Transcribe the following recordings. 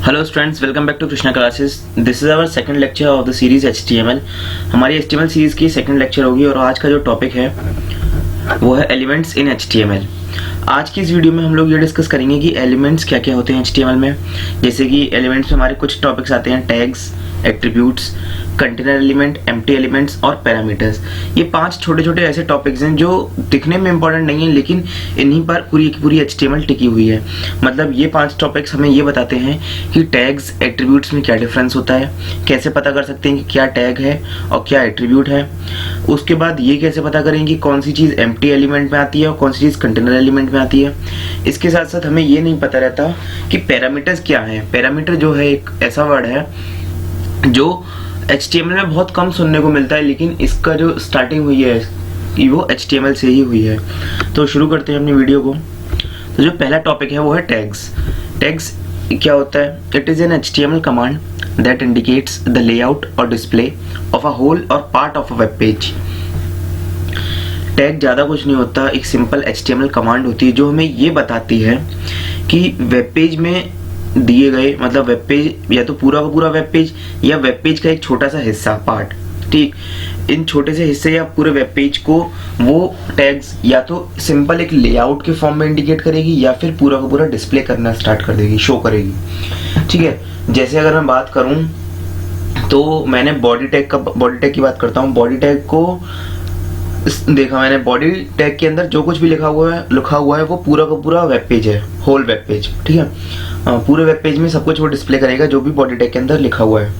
Hello students, welcome back to Krishna classes. This is our second lecture of the series HTML। हमारी HTML series की second lecture होगी और आज का जो टॉपिक है वो है एलिमेंट्स इन HTML। आज की इस वीडियो में हम लोग ये डिस्कस करेंगे कि एलिमेंट्स क्या क्या होते हैं HTML में। जैसे कि एलिमेंट्स में हमारे कुछ टॉपिक्स आते हैं, tags, attributes, container element, empty elements और पैरामीटर्स। ये 5 छोटे छोटे ऐसे टॉपिक्स हैं जो दिखने में इंपॉर्टेंट नहीं है, लेकिन इन्हीं पर पूरी की पूरी HTML टिकी हुई है। मतलब ये 5 टॉपिक्स हमें ये बताते हैं कि टैग्स, एट्रीब्यूट्स में क्या डिफरेंस होता है, कैसे पता कर सकते हैं कि क्या टैग है और क्या एट्रीब्यूट है। उसके बाद ये कैसे पता करेंगे कि कौन सी चीज़ एम्प्टी एलिमेंट में आती है और कौन सी चीज़ कंटेनर एलिमेंट में आती है। इसके साथ साथ हमें ये नहीं पता रहता कि पैरामीटर्स क्या है। पैरामीटर जो है एक ऐसा वर्ड है जो HTML में बहुत कम सुनने को मिलता है, लेकिन इसका जो स्टार्टिंग हुई है वो HTML से ही हुई है। तो शुरू करते हैं अपनी वीडियो को। तो जो पहला टॉपिक है वो है टैग्स। टैग्स क्या होता है? It is an HTML command that indicates the layout और डिस्प्ले ऑफ अ होल और part of a web page. Tag ज़्यादा कुछ नहीं होता, एक सिंपल HTML कमांड होती है जो हमें ये बताती है कि वेब पेज में दिए गए, मतलब वेब पेज या तो पूरा का पूरा वेब पेज या वेब पेज का एक छोटा सा हिस्सा, पार्ट, ठीक, इन छोटे से हिस्से या पूरे वेब पेज को वो टैग्स या तो सिंपल एक लेआउट के फॉर्म में इंडिकेट करेगी या फिर पूरा का पूरा डिस्प्ले करना स्टार्ट कर देगी, शो करेगी। ठीक है, जैसे अगर मैं बात करूं तो मैंने बॉडी टैग की बात करता हूं। बॉडी टैग को देखा मैंने, बॉडी टैग के अंदर जो कुछ भी लिखा हुआ है वो पूरा का पूरा वेब पेज है, होल वेब पेज। ठीक है, पूरे वेब पेज में सब कुछ वो डिस्प्ले करेगा जो भी बॉडी टैग के अंदर लिखा हुआ है।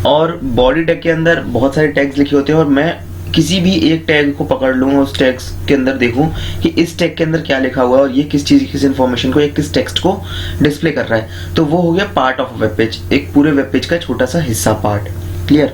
और बॉडी टैग के अंदर बहुत सारे टैग्स लिखे होते हैं और मैं किसी भी एक टैग को पकड़ लूँ, उस टैग्स के अंदर देखूं कि इस टैग के अंदर क्या लिखा हुआ है और ये किस चीज, किस इन्फॉर्मेशन को या किस टेक्स्ट को डिस्प्ले कर रहा है, तो वो हो गया पार्ट ऑफ वेब पेज, एक पूरे वेब पेज का छोटा सा हिस्सा, पार्ट। क्लियर?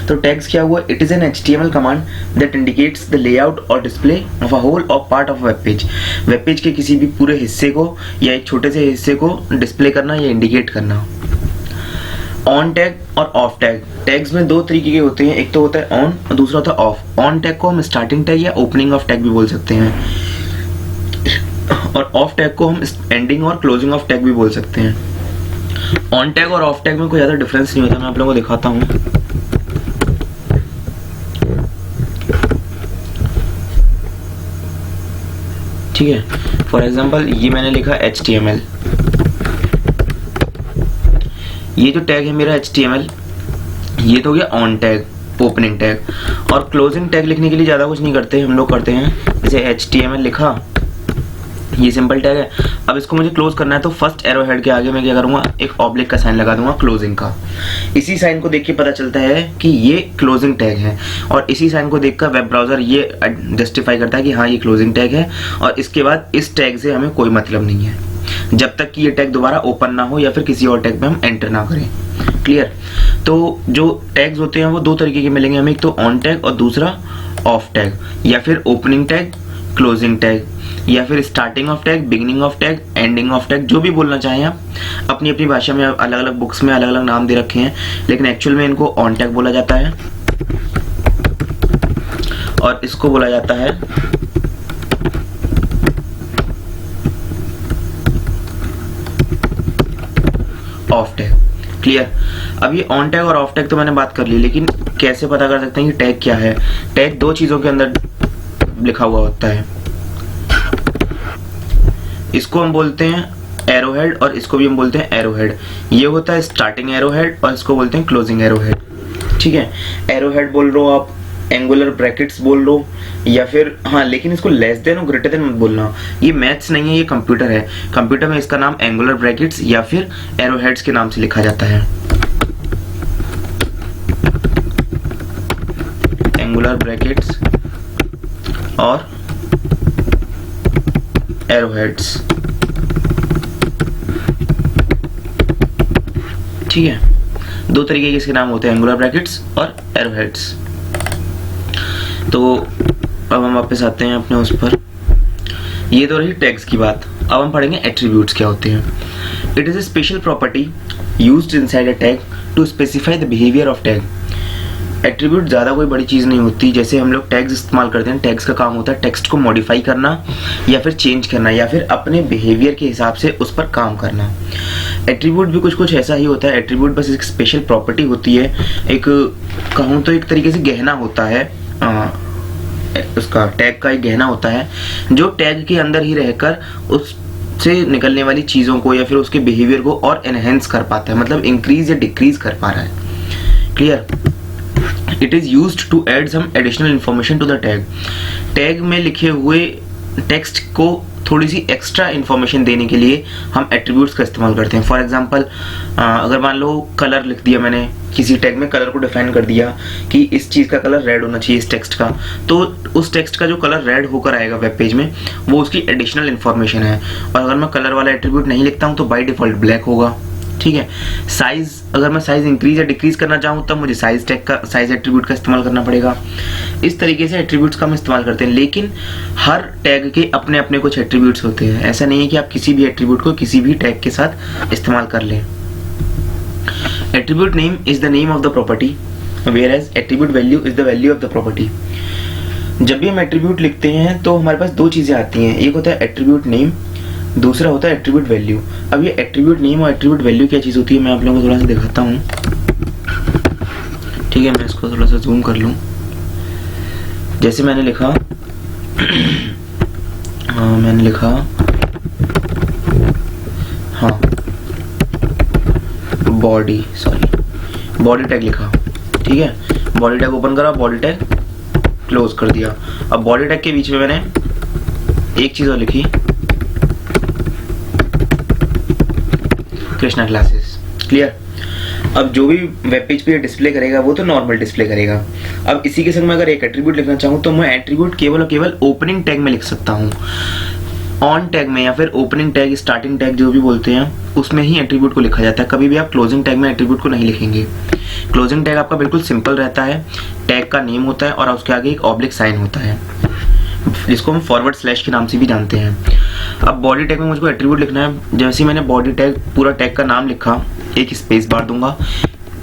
तो टैग्स क्या हुआ? It is an HTML command that indicates the layout और डिस्प्ले ऑफ अ होल और part of web page. Web page के किसी भी पूरे हिस्से को या एक छोटे से हिस्से को डिस्प्ले करना या इंडिकेट करना। ऑन टैग और ऑफ टैग। टैग्स में 2 तरीके के होते हैं, एक तो होता है ऑन और दूसरा होता है ऑफ। ऑन टैग को हम स्टार्टिंग टैग या ओपनिंग ऑफ टैग भी बोल सकते हैं और ऑफ टैग को हम एंडिंग और क्लोजिंग ऑफ टैग भी बोल सकते हैं। ऑन टैग और ऑफ टैग में कोई ज्यादा डिफरेंस नहीं होता, मैं आप लोगों को दिखाता हूँ। ठीक है, फॉर एग्जाम्पल ये मैंने लिखा HTML, ये जो टैग है मेरा HTML, ये तो हो गया ऑन टैग, ओपनिंग टैग। और क्लोजिंग टैग लिखने के लिए ज्यादा कुछ नहीं करते हम लोग, करते हैं जैसे HTML लिखा, ये सिंपल टैग है। अब इसको मुझे क्लोज करना है तो फर्स्ट एरो हेड के आगे मैं क्या करूंगा, एक ऑब्लिक का साइन लगा दूंगा, क्लोजिंग का। इसी साइन को देख के पता चलता है कि ये क्लोजिंग टैग है और इसी साइन को देखकर वेब ब्राउजर ये जस्टिफाई करता है कि हाँ ये क्लोजिंग टैग है और इसके बाद इस टैग से हमें कोई मतलब नहीं है जब तक कि ये टैग दोबारा ओपन ना हो या फिर किसी और टैग में हम एंटर ना करें। क्लियर? तो जो टैग्स होते हैं वो 2 तरीके के मिलेंगे हमें, एक तो ऑन टैग और दूसरा ऑफ टैग, या फिर ओपनिंग टैग, क्लोजिंग टैग, या फिर starting of tag, beginning of tag, ending of tag, जो भी बोलना चाहें आप। अपनी अपनी भाषा में अलग अलग बुक्स में अलग अलग नाम दे रखे हैं, लेकिन एक्चुअल में इनको ऑन टैग बोला जाता है और इसको बोला जाता है ऑफ टैग। क्लियर? अब ये ऑन टैग और ऑफ टैग तो मैंने बात कर ली, लेकिन कैसे पता कर सकते हैं कि टैग क्या है? टैग 2 चीजों के अंदर लिखा हुआ होता है, इसको हम बोलते हैं एरो हेड और इसको भी हम बोलते हैं एरो हेड। ये होता है स्टार्टिंग एरो हेड और इसको बोलते हैं क्लोजिंग एरो हेड। ठीक है, एरो हेड बोल रहे हो आप, एंगुलर ब्रैकेट्स बोल लो, या फिर हाँ, लेकिन इसको लेस देन और ग्रेटर देन मत बोलना, ये मैथ्स नहीं है, ये कंप्यूटर है। कंप्यूटर में इसका नाम एंगुलर ब्रैकेट्स या फिर एरो हेड्स के नाम से लिखा जाता है। एंगुलर ब्रैकेट्स और एरो हेड्स। ठीक है, 2 तरीके के इसके नाम होते हैं, एंगुलर ब्रैकेट्स और एरो हेड्स। तो अब हम वापस आते हैं अपने उस पर। ये तो रही टैग्स की बात। अब हम पढ़ेंगे एट्रीब्यूट्स क्या होते हैं। It is a special property used inside a tag to specify the behaviour of tag. Attribute ज़्यादा कोई बड़ी चीज़ नहीं होती। जैसे हम लोग टैग्स इस्तेमाल करते हैं, टैग्स का काम होता है टेक्स्ट को मॉडिफाई करना या फिर चेंज करना या फिर अपने बिहेवियर के हिसाब से उस पर काम करना। एट्रीब्यूट भी कुछ कुछ ऐसा ही होता है। एट्रीब्यूट बस एक स्पेशल प्रॉपर्टी होती है, एक कहूँ तो एक तरीके से गहना होता है, उसका टैग का एक गहना होता है जो टैग के अंदर ही रहकर उससे निकलने वाली चीज़ों को या फिर उसके बिहेवियर को और एनहेंस कर पाता है, मतलब इंक्रीज या डिक्रीज कर पा रहा है। Clear? It is used to add some additional information to the tag. Tag में लिखे हुए टेक्स्ट को थोड़ी सी एक्स्ट्रा इंफॉर्मेशन देने के लिए हम एट्रीब्यूट्स का इस्तेमाल करते हैं। फॉर एग्जांपल, अगर मान लो कलर लिख दिया मैंने किसी टैग में, कलर को डिफाइन कर दिया कि इस चीज़ का कलर रेड होना चाहिए इस टेक्स्ट का, तो उस टेक्स्ट का जो कलर रेड होकर आएगा वेब पेज में वो उसकी एडिशनल इंफॉर्मेशन है। और अगर मैं कलर वाला एट्रीब्यूट नहीं लिखता हूँ तो बाय डिफॉल्ट ब्लैक होगा। ठीक है। साइज, अगर मैं साइज इंक्रीज या डिक्रीज करना चाहूँ तब मुझे साइज टैग का, साइज एट्रीब्यूट का इस्तेमाल करना पड़ेगा। इस तरीके से एट्रीब्यूट्स का हम इस्तेमाल करते हैं, लेकिन हर टैग के अपने अपने कुछ एट्रीब्यूट्स होते हैं। ऐसा नहीं है कि आप किसी भी एट्रीब्यूट को किसी भी टैग के साथ इस्तेमाल कर लें। Attribute name is the name of the property, whereas attribute value is the value of the property. जब भी हम एट्रीब्यूट लिखते हैं तो हमारे पास दो चीजें आती हैं, एक होता है एट्रीब्यूट नेम, दूसरा होता है एट्रीब्यूट वैल्यू। अब ये एट्रीब्यूट नेम और एट्रीब्यूट वैल्यू क्या चीज़ होती है मैं आप लोगों को थोड़ा सा दिखाता हूँ। ठीक है, मैं इसको थोड़ा सा जूम कर लूँ। जैसे मैंने लिखा बॉडी टैग लिखा। ठीक है, बॉडी टैग ओपन करा, बॉडी टैग क्लोज कर दिया। अब बॉडी टैग के बीच में मैंने एक चीज़ और लिखी, कृष्णा क्लासेस। क्लियर? अब जो भी वेब पेज पे डिस्प्ले करेगा वो तो नॉर्मल डिस्प्ले करेगा। अब इसी के संग मैं अगर एक एट्रीब्यूट लिखना चाहूँ तो मैं एट्रीब्यूट केवल और केवल ओपनिंग टैग में लिख सकता हूँ। ऑन टैग में या फिर ओपनिंग टैग, स्टार्टिंग टैग जो भी बोलते हैं, उसमें ही एट्रीब्यूट को लिखा जाता है। कभी भी आप क्लोजिंग टैग में एट्रीब्यूट को नहीं लिखेंगे। क्लोजिंग टैग आपका बिल्कुल सिंपल रहता है, टैग का नेम होता है और उसके आगे एक ऑब्लिक साइन होता है जिसको हम फॉरवर्ड स्लैश के नाम से भी जानते हैं। अब बॉडी टैग में मुझको एट्रीब्यूट लिखना है। जैसे मैंने बॉडी टैग पूरा टैग का नाम लिखा, एक स्पेस बार दूंगा।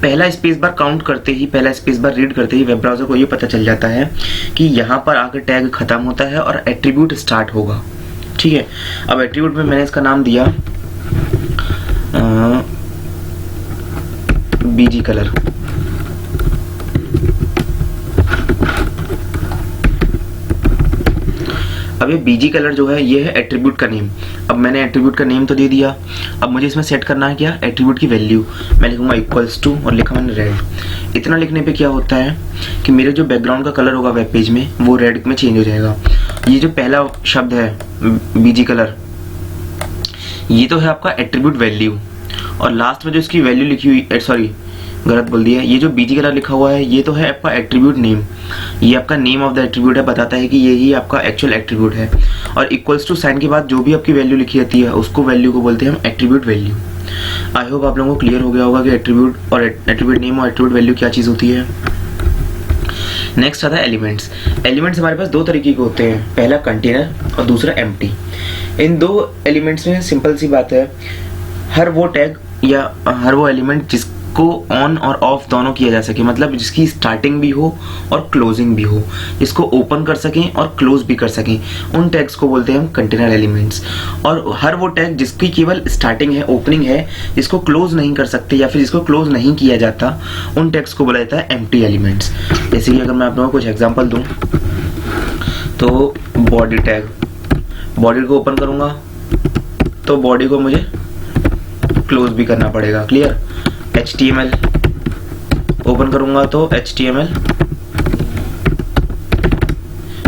पहला स्पेस बार काउंट करते ही, पहला स्पेस बार रीड करते ही वेब ब्राउजर को ये पता चल जाता है कि यहाँ पर आकर टैग खत्म होता है और एट्रीब्यूट स्टार्ट होगा। ठीक है, अब एट्रीब्यूट में मैंने इसका नाम दिया बीजी कलर। अब ये बीजी कलर जो है ये है एट्रीब्यूट का नेम। अब मैंने एट्रीब्यूट का नेम तो दे दिया, अब मुझे इसमें सेट करना है क्या, एट्रीब्यूट की वैल्यू। मैं लिखूंगा इक्वल्स टू और लिखा मैंने रेड। इतना लिखने पे क्या होता है कि मेरे जो बैकग्राउंड का कलर होगा वेब पेज में वो रेड में चेंज हो जाएगा। ये जो पहला शब्द है बीजी कलर, ये तो है आपका एट्रीब्यूट वैल्यू, और लास्ट में जो इसकी वैल्यू लिखी हुई, सॉरी गलत बोल दिया, ये जो बीजी कलर लिखा हुआ है ये तो है आपका एट्रीब्यूट नेम। ये आपका नेम ऑफ द एट्रीब्यूट है, बताता है कि ये ही आपका एक्चुअल एट्रीब्यूट है। और इक्वल्स टू साइन के बाद जो भी आपकी वैल्यू लिखी जाती है उसको वैल्यू को बोलते हैं हम एट्रीब्यूट वैल्यू। आई होप आप लोगों को क्लियर हो गया होगा कि एट्रीब्यूट और एट्रीब्यूट नेम और एट्रीब्यूट वैल्यू क्या चीज़ होती है। नेक्स्ट आता है एलिमेंट्स। एलिमेंट्स हमारे पास दो तरीके के होते हैं, पहला कंटेनर और दूसरा एम्प्टी। इन दो एलिमेंट्स में सिंपल सी बात है, हर वो टैग या हर वो एलिमेंट जिसको ऑन और ऑफ दोनों किया जा सके, मतलब जिसकी स्टार्टिंग भी हो और क्लोजिंग भी हो, जिसको ओपन कर सकें और क्लोज भी कर सकें, उन टैग्स को बोलते हैं हम कंटेनर एलिमेंट्स। और हर वो टैग जिसकी केवल स्टार्टिंग है, ओपनिंग है, जिसको क्लोज नहीं कर सकते या फिर जिसको क्लोज नहीं किया जाता, उन टैग्स को बोला जाता है एम्प्टी एलिमेंट्स। जैसे कि अगर मैं आप लोगों को कुछ एग्जाम्पल दूं तो बॉडी टैग, बॉडी को ओपन करूंगा तो बॉडी को मुझे क्लोज भी करना पड़ेगा। क्लियर? HTML ओपन करूंगा तो HTML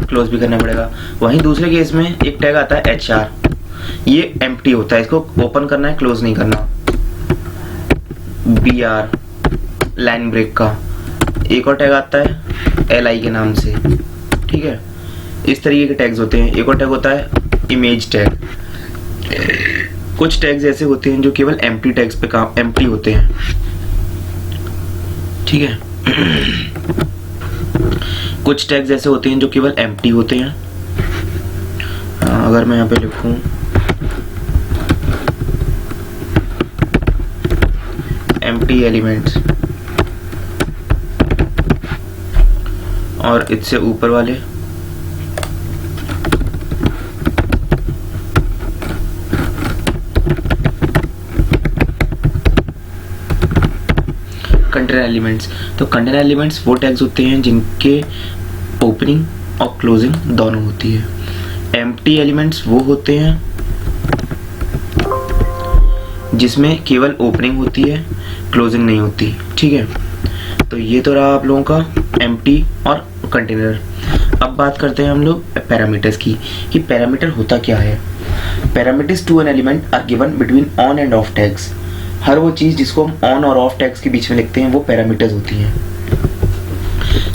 क्लोज भी करना पड़ेगा। वहीं दूसरे केस में एक टैग आता है HR, ये एम्प्टी होता है, इसको ओपन करना है, क्लोज नहीं करना। BR लाइन ब्रेक का एक और टैग आता है LI के नाम से। ठीक है, इस तरीके के टैग्स होते हैं। एक और टैग होता है इमेज टैग। कुछ टैग्स ऐसे होते हैं जो केवल एम्प्टी टैग्स पे काम, एम्प्टी होते हैं। ठीक है, कुछ टैग्स ऐसे होते हैं जो केवल एम्प्टी होते हैं। अगर मैं यहाँ पे लिखूं एम्प्टी एलिमेंट्स, और इससे ऊपर वाले कंटेनर एलिमेंट्स। तो कंटेनर एलिमेंट्स वो टैग्स होते हैं जिनके ओपनिंग और क्लोजिंग दोनों होती है। एम्प्टी एलिमेंट्स वो होते हैं जिसमें केवल ओपनिंग होती है, क्लोजिंग नहीं होती। ठीक है, तो ये तो रहा आप लोगों का एम्प्टी और कंटेनर। अब बात करते हैं हम लोग पैरामीटर्स की कि पैरामीटर होता क्या है। Parameters to an element are given between on and off tags. हर वो चीज़ जिसको हम ऑन और ऑफ टैग्स के बीच में लिखते हैं वो पैरामीटर्स होती हैं।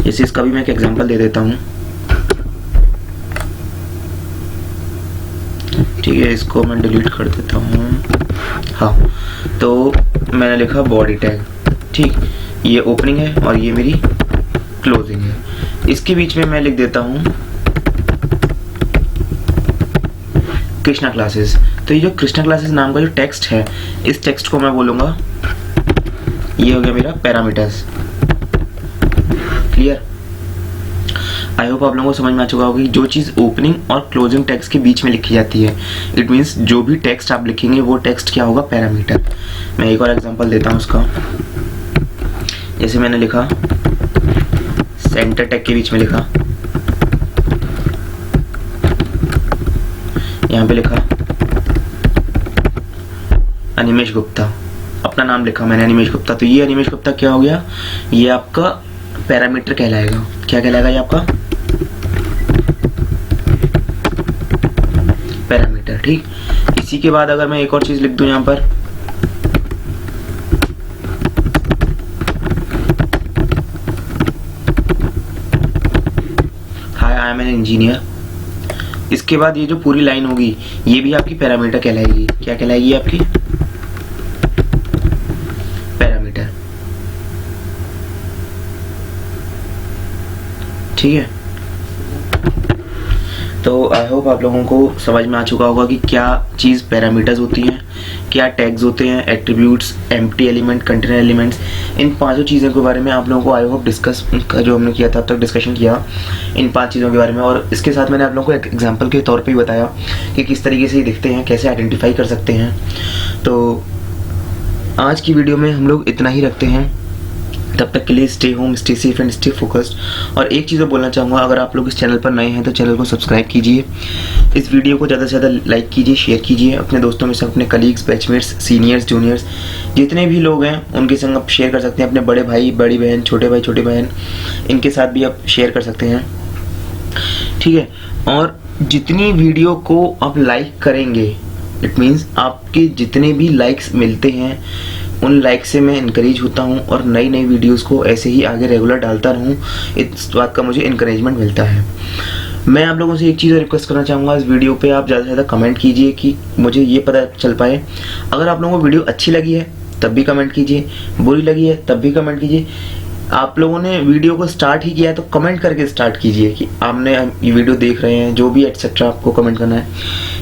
जैसे इसका भी मैं एक एग्जांपल दे देता हूँ। ठीक है, इसको मैं डिलीट कर देता हूँ। हाँ, तो मैंने लिखा बॉडी टैग। ठीक, ये ओपनिंग है और ये मेरी क्लोजिंग है। इसके बीच में मैं लिख देता हूँ कृष्णा क्लासेस। तो ये जो कृष्णा क्लासेस नाम का जो टेक्स्ट है, इस टेक्स्ट को मैं बोलूँगा, ये हो गया मेरा पैरामीटर्स। क्लियर? आई होप आप लोगों को समझ में आ चुका होगा कि जो चीज़ ओपनिंग और क्लोजिंग टेक्स्ट के बीच में लिखी जाती है, इट मीन्स जो भी टेक्स्ट आप लिखेंगे वो टेक्स्ट क्या होगा, पैरामीटर। मैं एक और एग्जांपल देता हूँ उसका। जैसे मैंने लिखा सेंटर टैग के बीच में लिखा, यहाँ पे लिखा अनिमेश गुप्ता, अपना नाम लिखा मैंने अनिमेश गुप्ता। तो ये अनिमेश गुप्ता क्या हो गया, ये आपका पैरामीटर कहलाएगा। क्या कहलाएगा ये आपका पैरामीटर। ठीक, इसी के बाद अगर मैं एक और चीज लिख दूं यहाँ पर, हाय आई एम एन इंजीनियर। इसके बाद ये जो पूरी लाइन होगी ये भी आपकी पैरामीटर कहलाएगी। क्या कहलाएगी आपकी पैरामीटर। ठीक है, तो आई होप आप लोगों को समझ में आ चुका होगा कि क्या चीज़ पैरामीटर्स होती हैं, क्या टैग्स होते हैं, attributes, empty element, container elements. इन पांचों चीज़ों के बारे में आप लोगों को आई होप डिस्कस का जो हमने किया था अब तक डिस्कशन किया इन 5 चीज़ों के बारे में। और इसके साथ मैंने आप लोगों को एक एग्जाम्पल के तौर पे ही बताया कि किस तरीके से ये दिखते हैं, कैसे आइडेंटिफाई कर सकते हैं। तो आज की वीडियो में हम लोग इतना ही रखते हैं। तब तक के लिए stay home, stay safe and stay focused. और एक चीज़ मैं बोलना चाहूँगा, अगर आप लोग इस चैनल पर नए हैं तो चैनल को सब्सक्राइब कीजिए, इस वीडियो को ज़्यादा से ज़्यादा लाइक कीजिए, शेयर कीजिए अपने दोस्तों में से, अपने कलीग्स, बैचमेट्स, सीनियर्स, जूनियर्स, जितने भी लोग हैं उनके संग आप शेयर कर सकते हैं। अपने बड़े भाई, बड़ी बहन, छोटे भाई, छोटी बहन, इनके साथ भी आप शेयर कर सकते हैं। ठीक है, और जितनी वीडियो को आप लाइक करेंगे, इट मीन्स आपके जितने भी लाइक्स मिलते हैं उन लाइक से मैं इनकरेज होता हूँ और नई नई वीडियोस को ऐसे ही आगे रेगुलर डालता रहूँ, इस बात का मुझे इनकरेजमेंट मिलता है। मैं आप लोगों से एक चीज़ रिक्वेस्ट करना चाहूँगा, इस वीडियो पे आप ज़्यादा से ज़्यादा कमेंट कीजिए कि मुझे ये पता चल पाए। अगर आप लोगों को वीडियो अच्छी लगी है तब भी कमेंट कीजिए, बुरी लगी है तब भी कमेंट कीजिए। आप लोगों ने वीडियो को स्टार्ट ही किया है तो कमेंट करके स्टार्ट कीजिए कि आपने ये वीडियो देख रहे हैं, जो भी एटसेट्रा आपको कमेंट करना है।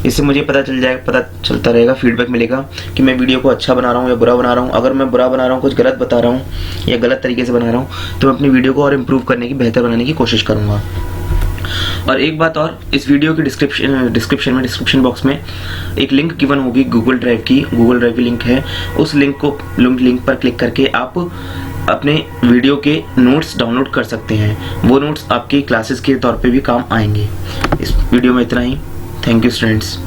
इससे मुझे पता चलता रहेगा, फीडबैक मिलेगा कि मैं वीडियो को अच्छा बना रहा हूँ या बुरा बना रहा हूँ। अगर मैं बुरा बना रहा हूँ, कुछ गलत बता रहा हूँ या गलत तरीके से बना रहा हूँ, तो मैं अपनी वीडियो को और इम्प्रूव करने की, बेहतर बनाने की कोशिश करूँगा। और एक बात और, इस वीडियो के डिस्क्रिप्शन बॉक्स में एक लिंक गिवन होगी गूगल ड्राइव की। गूगल ड्राइव की लिंक है, उस लिंक पर क्लिक करके आप अपने वीडियो के नोट्स डाउनलोड कर सकते हैं। वो नोट्स आपकी क्लासेस के तौर पे भी काम आएंगे। इस वीडियो में इतना ही। Thank you students.